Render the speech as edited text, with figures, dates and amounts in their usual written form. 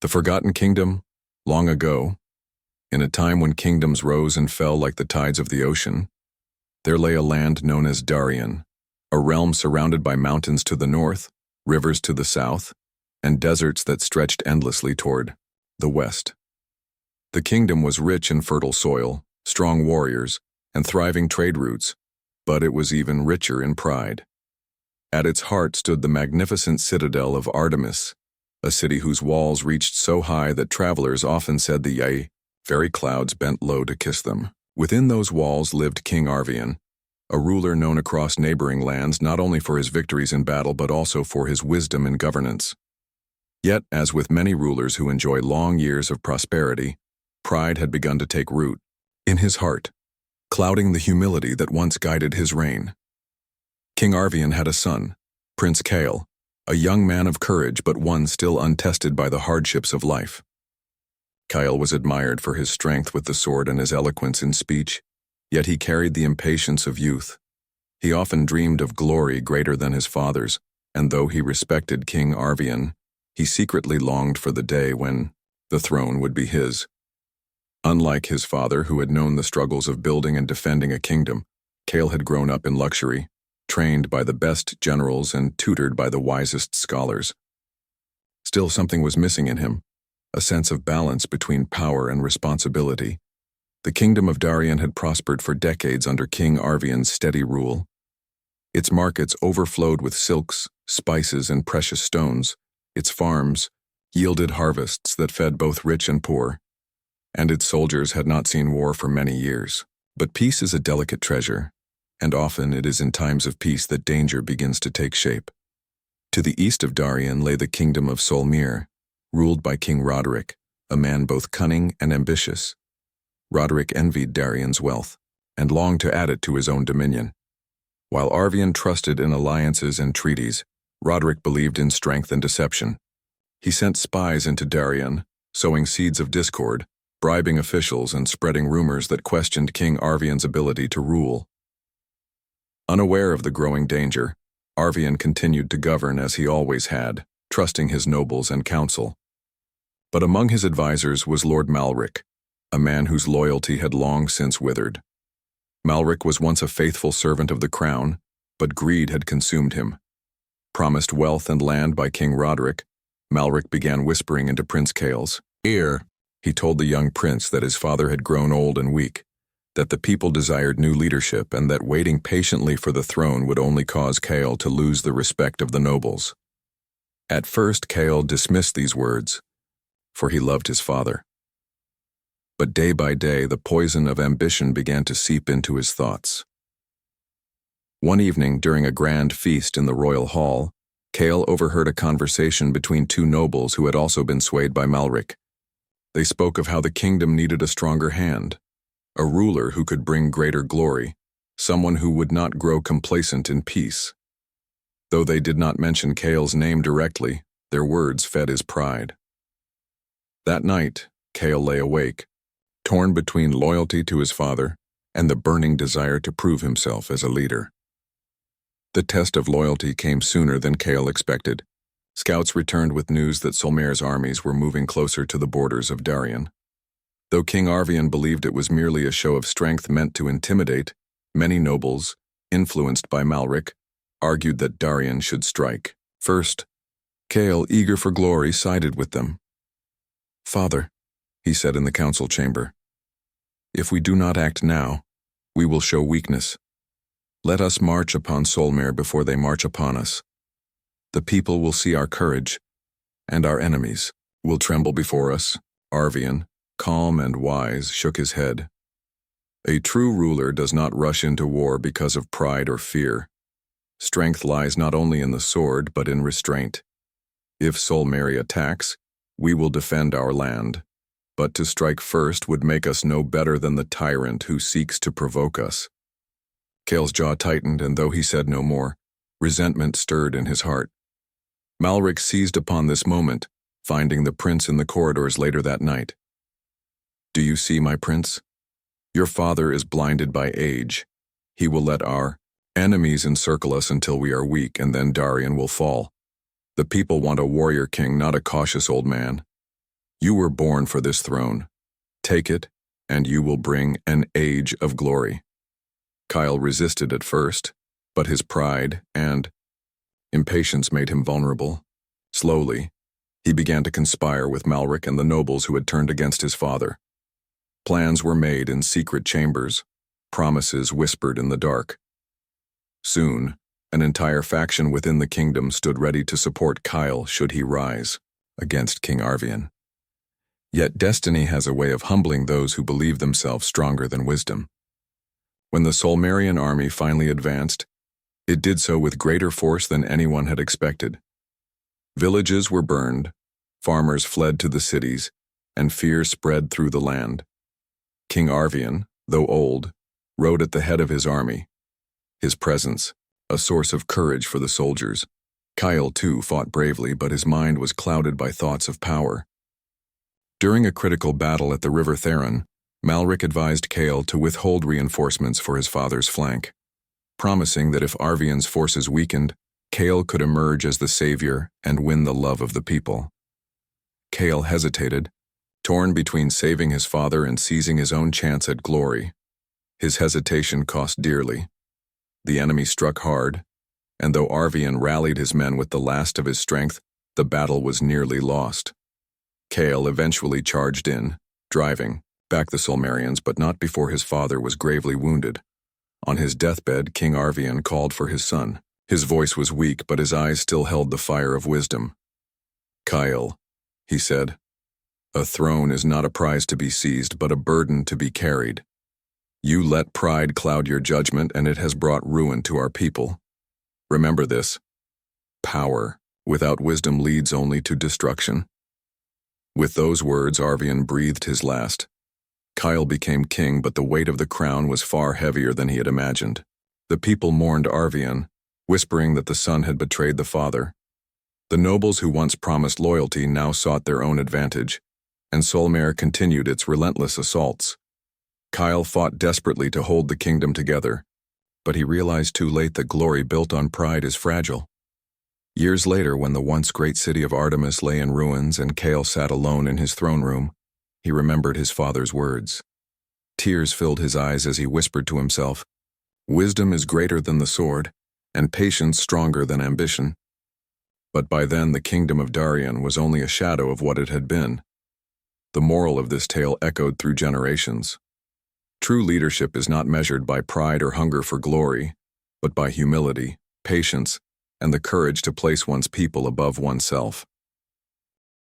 The Forgotten Kingdom, long ago, in a time when kingdoms rose and fell like the tides of the ocean, there lay a land known as Darien, a realm surrounded by mountains to the north, rivers to the south, and deserts that stretched endlessly toward the west. The kingdom was rich in fertile soil, strong warriors, and thriving trade routes, but it was even richer in pride. At its heart stood the magnificent citadel of Artemis, a city whose walls reached so high that travelers often said the very clouds bent low to kiss them. Within those walls lived King Arvian, a ruler known across neighboring lands not only for his victories in battle but also for his wisdom in governance. Yet, as with many rulers who enjoy long years of prosperity, pride had begun to take root in his heart, clouding the humility that once guided his reign. King Arvian had a son, Prince Kale, a young man of courage but one still untested by the hardships of life. Kyle was admired for his strength with the sword and his eloquence in speech, yet he carried the impatience of youth. He often dreamed of glory greater than his father's, and though he respected King Arvian, he secretly longed for the day when the throne would be his. Unlike his father, who had known the struggles of building and defending a kingdom, Kale had grown up in luxury, trained by the best generals and tutored by the wisest scholars. Still, something was missing in him, a sense of balance between power and responsibility. The kingdom of Darien had prospered for decades under King Arvian's steady rule. Its markets overflowed with silks, spices, and precious stones. Its farms yielded harvests that fed both rich and poor, and its soldiers had not seen war for many years. But peace is a delicate treasure, and often it is in times of peace that danger begins to take shape. To the east of Darien lay the kingdom of Solmir, ruled by King Roderick, a man both cunning and ambitious. Roderick envied Darien's wealth, and longed to add it to his own dominion. While Arvian trusted in alliances and treaties, Roderick believed in strength and deception. He sent spies into Darien, sowing seeds of discord, bribing officials and spreading rumors that questioned King Arvian's ability to rule. Unaware of the growing danger, Arvian continued to govern as he always had, trusting his nobles and council. But among his advisors was Lord Malric, a man whose loyalty had long since withered. Malric was once a faithful servant of the crown, but greed had consumed him. Promised wealth and land by King Roderick, Malric began whispering into Prince Kale's ear. He told the young prince that his father had grown old and weak, that the people desired new leadership, and that waiting patiently for the throne would only cause Kale to lose the respect of the nobles. At first, Kale dismissed these words, for he loved his father. But day by day, the poison of ambition began to seep into his thoughts. One evening, during a grand feast in the royal hall, Kale overheard a conversation between two nobles who had also been swayed by Malric. They spoke of how the kingdom needed a stronger hand, a ruler who could bring greater glory, someone who would not grow complacent in peace. Though they did not mention Kale's name directly, their words fed his pride. That night, Kale lay awake, torn between loyalty to his father and the burning desire to prove himself as a leader. The test of loyalty came sooner than Kale expected. Scouts returned with news that Solmir's armies were moving closer to the borders of Darien. Though King Arvian believed it was merely a show of strength meant to intimidate, many nobles, influenced by Malric, argued that Darien should strike. First, Kale, eager for glory, sided with them. "Father," he said in the council chamber, "if we do not act now, we will show weakness. Let us march upon Solmir before they march upon us. The people will see our courage, and our enemies will tremble before us." Arvian, calm and wise, shook his head. A true ruler does not rush into war because of pride or fear. Strength lies not only in the sword, but in restraint. If Solmir attacks, we will defend our land, but to strike first would make us no better than the tyrant who seeks to provoke us. Kale's jaw tightened, and though he said no more, resentment stirred in his heart. Malric seized upon this moment, finding the prince in the corridors later that night. "Do you see, my prince? Your father is blinded by age. He will let our enemies encircle us until we are weak, and then Darien will fall. The people want a warrior king, not a cautious old man. You were born for this throne. Take it, and you will bring an age of glory." Kyle resisted at first, but his pride and impatience made him vulnerable. Slowly, he began to conspire with Malric and the nobles who had turned against his father. Plans were made in secret chambers, promises whispered in the dark. Soon, an entire faction within the kingdom stood ready to support Kyle should he rise against King Arvian. Yet destiny has a way of humbling those who believe themselves stronger than wisdom. When the Solmerian army finally advanced, it did so with greater force than anyone had expected. Villages were burned, farmers fled to the cities, and fear spread through the land. King Arvian, though old, rode at the head of his army, his presence a source of courage for the soldiers. Kyle, too, fought bravely, but his mind was clouded by thoughts of power. During a critical battle at the River Theron, Malric advised Kale to withhold reinforcements for his father's flank, promising that if Arvian's forces weakened, Kale could emerge as the savior and win the love of the people. Kale hesitated, torn between saving his father and seizing his own chance at glory. His hesitation cost dearly. The enemy struck hard, and though Arvian rallied his men with the last of his strength, the battle was nearly lost. Kale eventually charged in, driving back the Solmerians, but not before his father was gravely wounded. On his deathbed, King Arvian called for his son. His voice was weak, but his eyes still held the fire of wisdom. "Kyle," he said, "a throne is not a prize to be seized, but a burden to be carried. You let pride cloud your judgment, and it has brought ruin to our people. Remember this: power without wisdom leads only to destruction." With those words, Arvian breathed his last. Kyle became king, but the weight of the crown was far heavier than he had imagined. The people mourned Arvian, whispering that the son had betrayed the father. The nobles who once promised loyalty now sought their own advantage, and Solmer continued its relentless assaults. Kyle fought desperately to hold the kingdom together, but he realized too late that glory built on pride is fragile. Years later, when the once great city of Artemis lay in ruins and Kale sat alone in his throne room, he remembered his father's words. Tears filled his eyes as he whispered to himself, "Wisdom is greater than the sword, and patience stronger than ambition." But by then the kingdom of Darien was only a shadow of what it had been. The moral of this tale echoed through generations. True leadership is not measured by pride or hunger for glory, but by humility, patience, and the courage to place one's people above oneself.